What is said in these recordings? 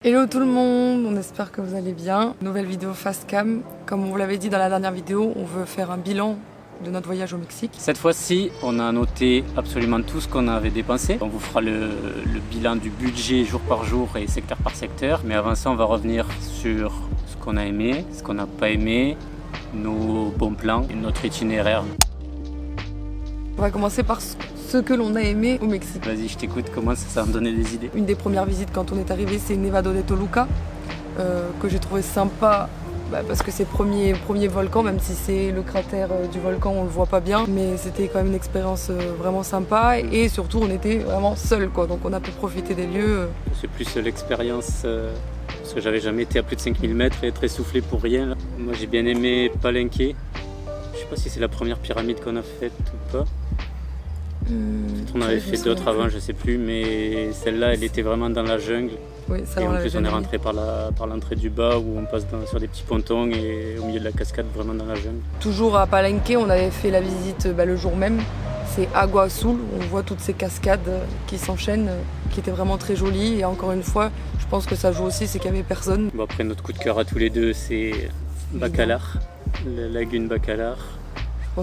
Hello tout le monde, on espère que vous allez bien. Nouvelle vidéo Fast Cam. Comme on vous l'avait dit dans la dernière vidéo, on veut faire un bilan de notre voyage au Mexique. Cette fois-ci, on a noté absolument tout ce qu'on avait dépensé. On vous fera le bilan du budget jour par jour et secteur par secteur. Mais avant ça, on va revenir sur ce qu'on a aimé, ce qu'on n'a pas aimé, nos bons plans et notre itinéraire. On va commencer par ce que l'on a aimé au Mexique. Vas-y, je t'écoute, comment ça va me donner des idées. Une des premières visites quand on est arrivé, c'est Nevado de Toluca, que j'ai trouvé sympa parce que c'est le premier volcan, même si c'est le cratère du volcan, on le voit pas bien, mais c'était quand même une expérience vraiment sympa et surtout on était vraiment seuls, quoi, donc on a pu profiter des lieux. C'est plus l'expérience, parce que j'avais jamais été à plus de 5000 mètres et être essoufflé pour rien. Là. Moi j'ai bien aimé Palenque. Je sais pas si c'est la première pyramide qu'on a faite ou pas. Peut-être on avait fait d'autres avant, je sais plus, mais celle-là, elle était vraiment dans la jungle. Oui, ça, et en plus, on est rentré par l'entrée du bas où on passe sur des petits pontons et au milieu de la cascade, vraiment dans la jungle. Toujours à Palenque, on avait fait la visite le jour même. C'est Agua Azul, on voit toutes ces cascades qui s'enchaînent, qui étaient vraiment très jolies. Et encore une fois, je pense que ça joue aussi, c'est qu'il n'y avait personne. Bon, après, notre coup de cœur à tous les deux, c'est Bacalar, la lagune Bacalar.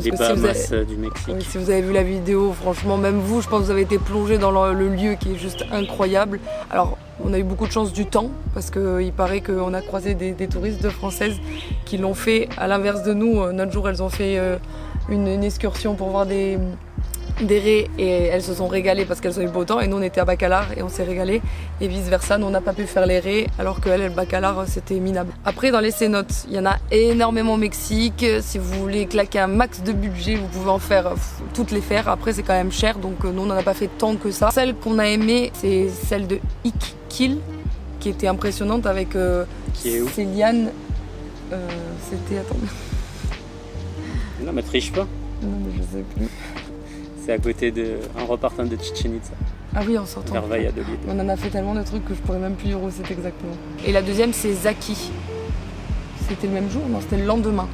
Les Bahamas du Mexique. Oui, si vous avez vu la vidéo, franchement, même vous, je pense que vous avez été plongé dans le lieu qui est juste incroyable. Alors, on a eu beaucoup de chance du temps, parce qu'il paraît qu'on a croisé des touristes françaises qui l'ont fait à l'inverse de nous. Notre jour, elles ont fait une excursion pour voir des raies et elles se sont régalées parce qu'elles ont eu beau temps, et nous on était à Bacalar et on s'est régalé et vice versa. Nous on n'a pas pu faire les raies alors que le Bacalar c'était minable. Après dans les cénotes, il y en a énormément au Mexique. Si vous voulez claquer un max de budget, vous pouvez en faire toutes les faire. Après c'est quand même cher, donc nous on n'en a pas fait tant que ça. Celle qu'on a aimée, c'est celle de Iquique, qui était impressionnante avec ces lianes. C'était Non mais triche pas. Non mais je sais plus. C'est à côté en repartant de Chichen Itza. Ah oui, en sortant. Vers Valladolid. On en a fait tellement de trucs que je pourrais même plus dire où c'est exactement. Et la deuxième, c'est Zaki. C'était le même jour? Non, c'était le lendemain.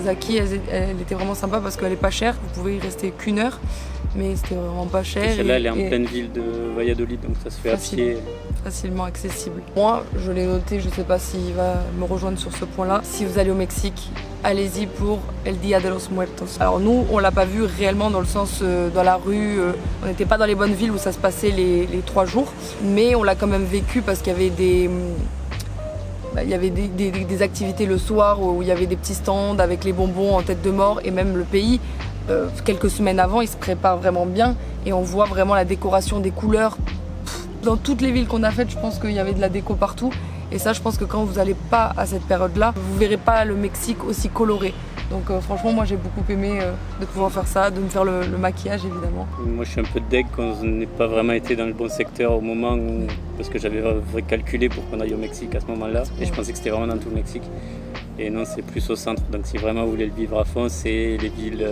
Zaki, elle était vraiment sympa parce qu'elle est pas chère. Vous pouvez y rester qu'une heure, mais c'était vraiment pas cher. Et celle-là, elle est en pleine ville de Valladolid, donc ça se fait à pied. Facilement accessible. Moi, je l'ai noté, je sais pas s'il va me rejoindre sur ce point-là. Si vous allez au Mexique, allez-y pour El Día de los Muertos. Alors nous, on l'a pas vu réellement dans le sens dans la rue, on n'était pas dans les bonnes villes où ça se passait les 3 jours, mais on l'a quand même vécu parce qu'il y avait des activités le soir où il y avait des petits stands avec les bonbons en tête de mort, et même le pays, quelques semaines avant, il se prépare vraiment bien et on voit vraiment la décoration des couleurs. Dans toutes les villes qu'on a faites, je pense qu'il y avait de la déco partout. Et ça, je pense que quand vous n'allez pas à cette période-là, vous ne verrez pas le Mexique aussi coloré. Donc franchement, moi j'ai beaucoup aimé de pouvoir faire ça, de me faire le maquillage évidemment. Moi je suis un peu deg qu'on n'ait pas vraiment été dans le bon secteur au moment où... Parce que j'avais calculé pour qu'on aille au Mexique à ce moment-là. Et je pensais que c'était vraiment dans tout le Mexique. Et non, c'est plus au centre. Donc si vraiment vous voulez le vivre à fond, c'est les villes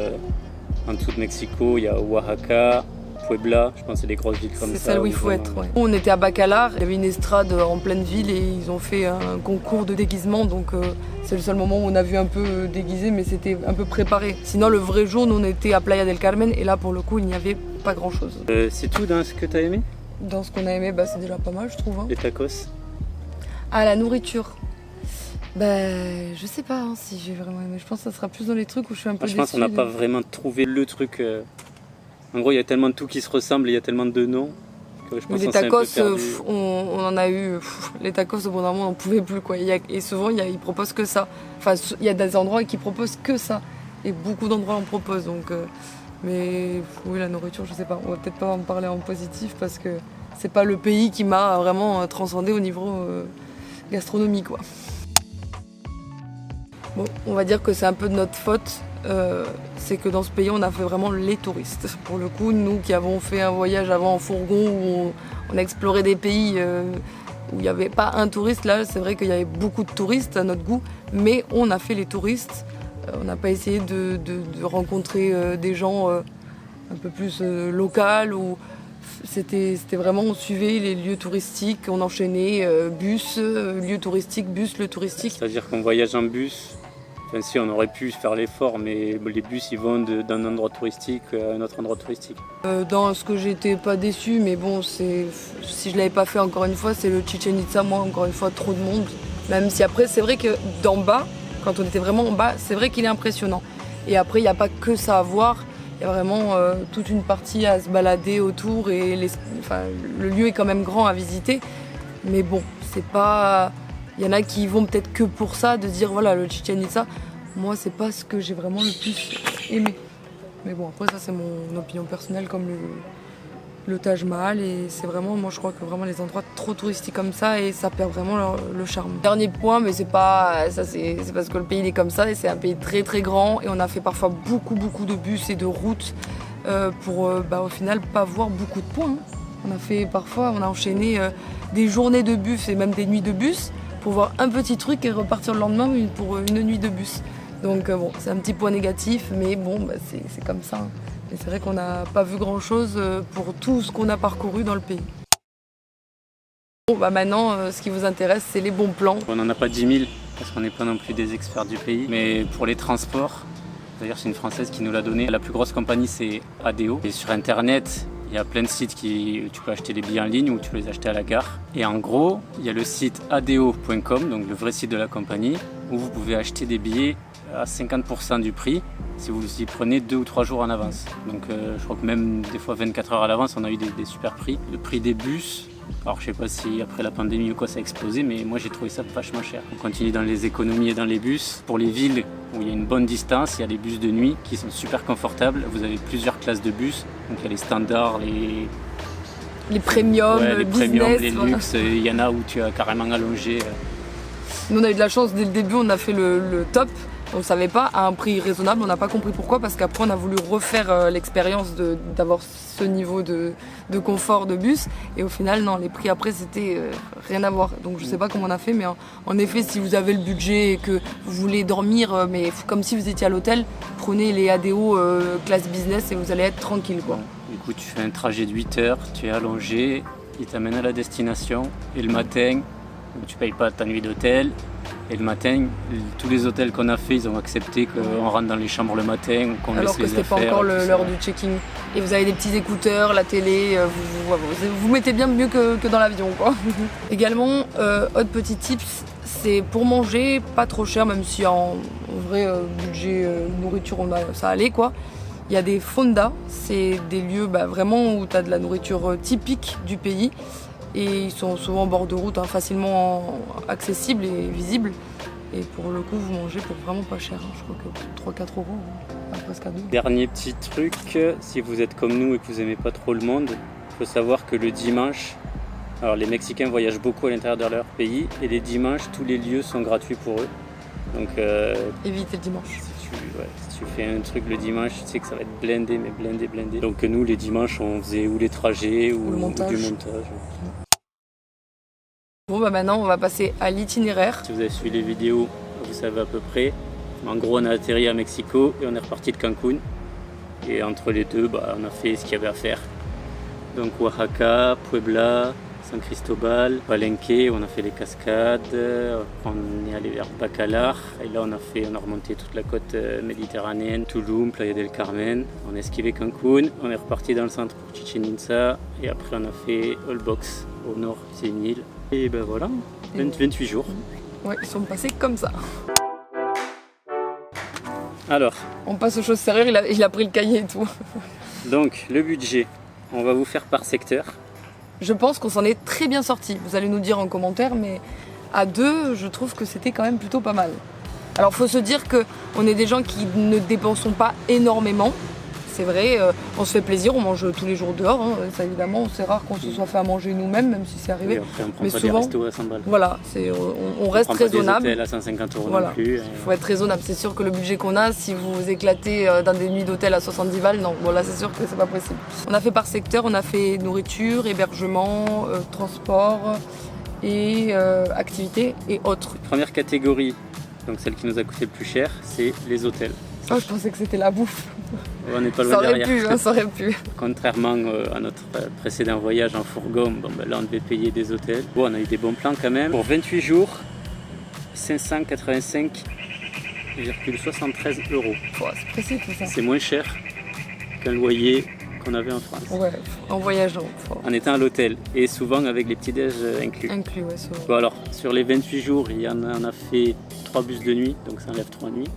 en dessous de Mexico. Il y a Oaxaca, Puebla, je pense que c'est des grosses villes comme ça. C'est celle où il faut être, ouais. On était à Bacalar, il y avait une estrade en pleine ville et ils ont fait un concours de déguisement, donc c'est le seul moment où on a vu un peu déguisé, mais c'était un peu préparé. Sinon le vrai jour, nous on était à Playa del Carmen et là pour le coup il n'y avait pas grand chose. C'est tout dans ce que tu as aimé? Dans ce qu'on a aimé, c'est déjà pas mal je trouve. Hein. Les tacos? Ah, la nourriture. Je sais pas si j'ai vraiment aimé, je pense que ça sera plus dans les trucs où je suis un peu déçue. Je pense qu'on n'a pas vraiment trouvé le truc... En gros, il y a tellement de tout qui se ressemble et il y a tellement de noms que je pense les tacos, on en a eu. Les tacos, au bout d'un moment, on n'en pouvait plus, quoi. Et souvent, ils proposent que ça. Enfin, il y a des endroits qui proposent que ça. Et beaucoup d'endroits en proposent. Donc, mais oui, la nourriture, je sais pas. On va peut-être pas en parler en positif parce que c'est pas le pays qui m'a vraiment transcendé au niveau gastronomie, quoi. Bon, on va dire que c'est un peu de notre faute. C'est que dans ce pays on a fait vraiment les touristes. Pour le coup, nous qui avons fait un voyage avant en fourgon où on a exploré des pays où il n'y avait pas un touriste, là c'est vrai qu'il y avait beaucoup de touristes à notre goût, mais on a fait les touristes. On n'a pas essayé de rencontrer des gens un peu plus locaux. C'était vraiment, on suivait les lieux touristiques, on enchaînait bus, lieu touristique, bus, lieu touristique. C'est-à-dire qu'on voyage en bus Enfin, si, on aurait pu faire l'effort, mais les bus ils vont d'un endroit touristique à un autre endroit touristique. Dans ce que j'étais pas déçue, mais bon, si je l'avais pas fait encore une fois, c'est le Chichen Itza. Moi, encore une fois, trop de monde. Même si après, c'est vrai que d'en bas, quand on était vraiment en bas, c'est vrai qu'il est impressionnant. Et après, il n'y a pas que ça à voir. Il y a vraiment toute une partie à se balader autour et le lieu est quand même grand à visiter. Mais bon, c'est pas. Il y en a qui y vont peut-être que pour ça, de dire voilà, le Chichen Itza. Moi, c'est pas ce que j'ai vraiment le plus aimé. Mais bon, après, ça, c'est mon opinion personnelle, comme le Taj Mahal. Et c'est vraiment, moi, je crois que vraiment les endroits trop touristiques comme ça, et ça perd vraiment le charme. Dernier point, mais c'est pas. Ça, c'est parce que le pays il est comme ça, et c'est un pays très très grand. Et on a fait parfois beaucoup de bus et de routes pour au final pas voir beaucoup de points. On a enchaîné des journées de bus et même des nuits de bus pour voir un petit truc et repartir le lendemain pour une nuit de bus. Donc bon, c'est un petit point négatif, mais bon, c'est comme ça. Et c'est vrai qu'on n'a pas vu grand-chose pour tout ce qu'on a parcouru dans le pays. Bon, maintenant, ce qui vous intéresse, c'est les bons plans. On n'en a pas 10 000, parce qu'on n'est pas non plus des experts du pays. Mais pour les transports, d'ailleurs c'est une Française qui nous l'a donné. La plus grosse compagnie, c'est ADO. Et sur Internet, il y a plein de sites où tu peux acheter des billets en ligne ou tu peux les acheter à la gare. Et en gros, il y a le site ado.com, donc le vrai site de la compagnie, où vous pouvez acheter des billets à 50% du prix si vous y prenez 2 ou 3 jours en avance. Donc je crois que même des fois 24 heures à l'avance, on a eu des super prix. Le prix des bus, alors je sais pas si après la pandémie ou quoi ça a explosé, mais moi j'ai trouvé ça vachement cher. On continue dans les économies et dans les bus. Pour les villes où il y a une bonne distance, il y a les bus de nuit qui sont super confortables. Vous avez plusieurs classes de bus, donc il y a les standards, les premiums, les business, premiums, les luxe, il y en a où tu as carrément allongé. Nous on a eu de la chance, dès le début on a fait le top. On ne savait pas, à un prix raisonnable, on n'a pas compris pourquoi, parce qu'après on a voulu refaire l'expérience d'avoir ce niveau de confort de bus, et au final non, les prix après c'était rien à voir. Donc je sais pas comment on a fait, mais en effet si vous avez le budget et que vous voulez dormir, mais comme si vous étiez à l'hôtel, prenez les ADO classe business et vous allez être tranquille quoi. Du coup tu fais un trajet de 8 heures, tu es allongé, il t'amène à la destination, et le matin, tu payes pas ta nuit d'hôtel. Et le matin, tous les hôtels qu'on a fait, ils ont accepté qu'on rentre dans les chambres le matin, qu'on laisse les affaires. Alors que c'était pas encore l'heure du check-in. Et vous avez des petits écouteurs, la télé, vous mettez bien mieux que dans l'avion quoi. Également, autre petit tips, c'est pour manger pas trop cher, même si en vrai budget nourriture ça allait quoi. Il y a des fondas, c'est des lieux vraiment où tu as de la nourriture typique du pays. Et ils sont souvent en bord de route, facilement accessibles et visibles. Et pour le coup, vous mangez pour vraiment pas cher. Je crois que 3-4 €, presque à 2. Dernier petit truc, si vous êtes comme nous et que vous aimez pas trop le monde, il faut savoir que le dimanche, alors les Mexicains voyagent beaucoup à l'intérieur de leur pays, et les dimanches, tous les lieux sont gratuits pour eux. Donc évitez le dimanche. Si tu fais un truc le dimanche, tu sais que ça va être blindé, mais blindé. Donc nous, les dimanches, on faisait ou les trajets ou du montage. Bon maintenant on va passer à l'itinéraire. Si vous avez suivi les vidéos, vous savez à peu près. En gros on a atterri à Mexico et on est reparti de Cancun. Et entre les deux, on a fait ce qu'il y avait à faire. Donc Oaxaca, Puebla, San Cristobal, Palenque, on a fait les cascades, on est allé vers Bacalar. Et là on a remonté toute la côte méditerranéenne, Tulum, Playa del Carmen. On a esquivé Cancun, on est reparti dans le centre pour Chichen Itza. Et après on a fait Holbox au nord, c'est une île. Et voilà, 28 jours. Ouais, ils sont passés comme ça. Alors. On passe aux choses sérieuses, il a pris le cahier et tout. Donc, le budget, on va vous faire par secteur. Je pense qu'on s'en est très bien sorti. Vous allez nous dire en commentaire, mais à deux, je trouve que c'était quand même plutôt pas mal. Alors, faut se dire qu'on est des gens qui ne dépensons pas énormément. C'est vrai, on se fait plaisir, on mange tous les jours dehors. Ça, évidemment, c'est rare qu'on se soit fait à manger nous-mêmes, même si c'est arrivé. Oui, après, on prend mais pas souvent, des restos à 100 balles. Voilà, on reste raisonnable. On prend pas des hôtels à 150 € voilà. non plus. Il faut être raisonnable. C'est sûr que le budget qu'on a, si vous vous éclatez dans des nuits d'hôtel à 70 balles, non. Bon là, c'est sûr que c'est pas possible. On a fait par secteur, on a fait nourriture, hébergement, transport et activités et autres. Première catégorie, donc celle qui nous a coûté le plus cher, c'est les hôtels. Oh, je pensais que c'était la bouffe. On n'est pas loin derrière. Ça aurait pu. Contrairement à notre précédent voyage en fourgon, là on devait payer des hôtels. Bon, on a eu des bons plans quand même. Pour 28 jours, 585 9,73 €. C'est précis tout ça. C'est moins cher qu'un loyer qu'on avait en France. Ouais, en voyageant. En étant à l'hôtel et souvent avec les petits-déj inclus. Inclus, ouais. Bon, alors, sur les 28 jours, on a fait 3 bus de nuit, donc ça enlève 3 nuits.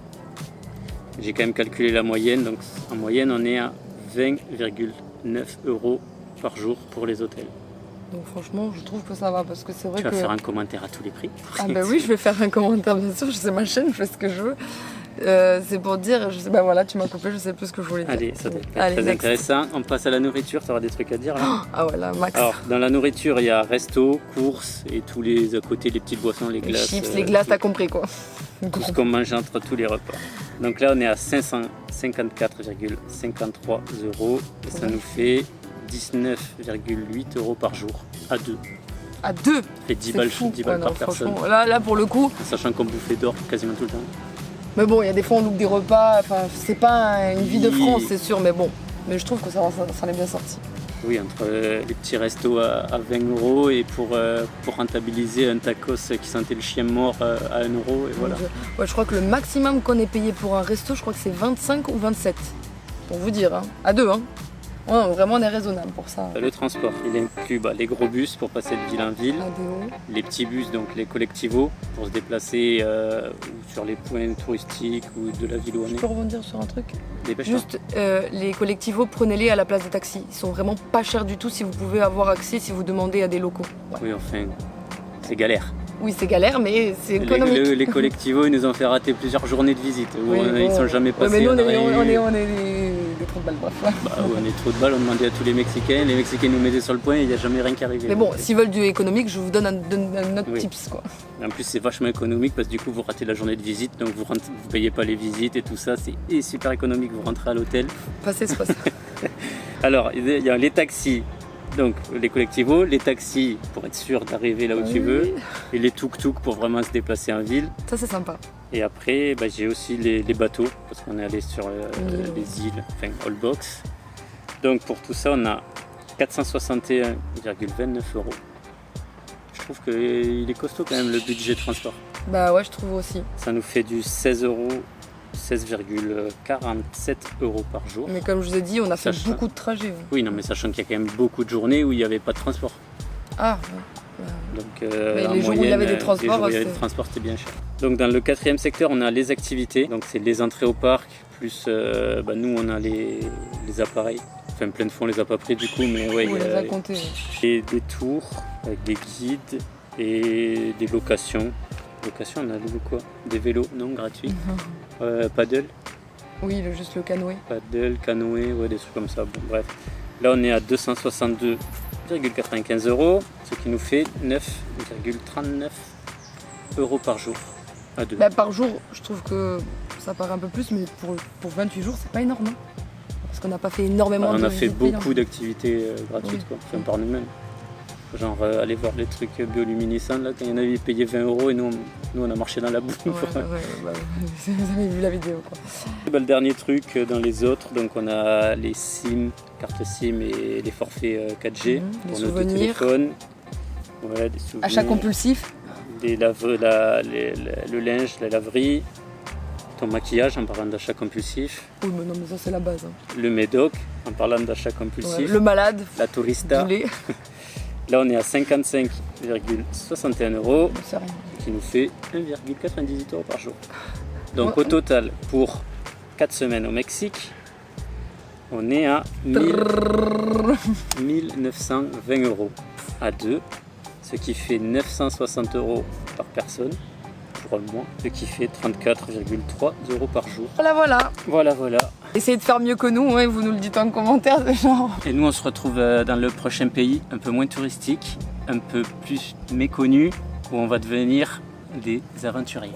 J'ai quand même calculé la moyenne, donc en moyenne, on est à 20,9 € par jour pour les hôtels. Donc franchement, je trouve que ça va parce que c'est vrai Tu vas que... faire un commentaire à tous les prix. Ah bah oui, je vais faire un commentaire bien sûr, je sais ma chaîne, je fais ce que je veux. C'est pour dire, je sais, bah voilà, tu m'as coupé, je sais plus ce que je voulais dire. Allez, ça doit être très intéressant. On passe à la nourriture, tu auras des trucs à dire là. Ah ouais, là, max. Alors, dans la nourriture, il y a resto, courses et tous les à côté, les petites boissons, les glaces. Les chips, les glaces, t'as compris quoi. Tout ce qu'on mange entre tous les repas. Donc là, on est à 554,53 € et ça nous fait 19,8 € par jour à deux. À deux. Ça fait 10 balles, fou. 10 balles par personne. Là, pour le coup. Sachant qu'on bouffait d'or quasiment tout le temps. Mais bon, il y a des fois on loupe des repas, enfin c'est pas une vie de France, c'est sûr, mais bon. Mais je trouve que ça en est bien sorti. Oui, entre les petits restos à 20 € et pour rentabiliser un tacos qui sentait le chien mort à 1 € et voilà. Ouais, je crois que le maximum qu'on ait payé pour un resto, je crois que c'est 25 ou 27. Pour vous dire, hein. À deux, hein. Ouais, vraiment on est raisonnable pour ça. Le transport, il inclut les gros bus pour passer de ville en ville, les petits bus, donc les collectivos, pour se déplacer sur les points touristiques ou de la ville où on est. Je peux rebondir sur un truc? Dépêche-toi. Juste, les collectivos, prenez-les à la place des taxis. Ils sont vraiment pas chers du tout si vous pouvez avoir accès, si vous demandez à des locaux. Ouais. Oui, enfin, c'est galère. Oui, c'est galère, mais c'est économique. Les collectivos, ils nous ont fait rater plusieurs journées de visite. Oui, ils sont jamais passés. Mais nous, on est des trous de balles, bref. Bah, on est trop de balles, on demandait à tous les Mexicains nous mettaient sur le point et il n'y a jamais rien qui arrivait. Mais bon, s'ils veulent du économique, je vous donne un autre tips, quoi. En plus, c'est vachement économique parce que du coup, vous ratez la journée de visite, donc vous payez pas les visites et tout ça. C'est super économique, vous rentrez à l'hôtel. Passez, c'est pas ça. Alors, il y a les taxis. Donc les collectivos, les taxis pour être sûr d'arriver là où tu veux, et les tuk-tuk pour vraiment se déplacer en ville. Ça c'est sympa. Et après j'ai aussi les bateaux, parce qu'on est allé sur les îles, enfin Holbox. Donc pour tout ça on a 461,29 €. Je trouve qu'il est costaud quand même le budget transport. Bah ouais, je trouve aussi. Ça nous fait du 16,47 € par jour. Mais comme je vous ai dit, on a fait beaucoup de trajets. Oui, non, mais sachant qu'il y a quand même beaucoup de journées où il n'y avait pas de transport. Ah, donc, les jours où il y avait des transports, c'était bien cher. Donc dans le 4e secteur, on a les activités. Donc c'est les entrées au parc, plus nous on a les appareils. Enfin plein de fois on les a pas pris du coup, mais ouais, on les a comptés. Et des tours avec des guides et des locations. Location, on a quoi? Des vélos, non, gratuits. Paddle. Oui, juste le canoë. Paddle, canoë, ouais, des trucs comme ça. Bon, bref. Là, on est à 262,95 €, ce qui nous fait 9,39 € par jour. À deux. Bah, par jour, je trouve que ça paraît un peu plus, mais pour 28 jours, c'est pas énorme. Hein, parce qu'on n'a pas fait énormément on a fait beaucoup d'activités gratuites, quoi. Enfin, par nous-mêmes. Genre aller voir les trucs bioluminescents là, quand il y en avait payé 20 € et nous on a marché dans la boue. Vous avez vu la vidéo quoi. Le dernier truc dans les autres, donc on a les SIM, cartes SIM et les forfaits 4G pour nos deux téléphones. Ouais, des souvenirs. Achat compulsif. Le linge, la laverie, ton maquillage en parlant d'achat compulsif. Oui mais non mais ça c'est la base. Hein. Le médoc en parlant d'achat compulsif. Ouais, le malade. La tourista. Là, on est à 55,61 €, qui nous fait 1,98 € par jour. Donc, au total, pour 4 semaines au Mexique, on est à 1920 € à deux, ce qui fait 960 € par personne pour le mois, ce qui fait 34,3 € par jour. Voilà. Essayez de faire mieux que nous, vous nous le dites en commentaire, genre. Et nous, on se retrouve dans le prochain pays, un peu moins touristique, un peu plus méconnu, où on va devenir des aventuriers.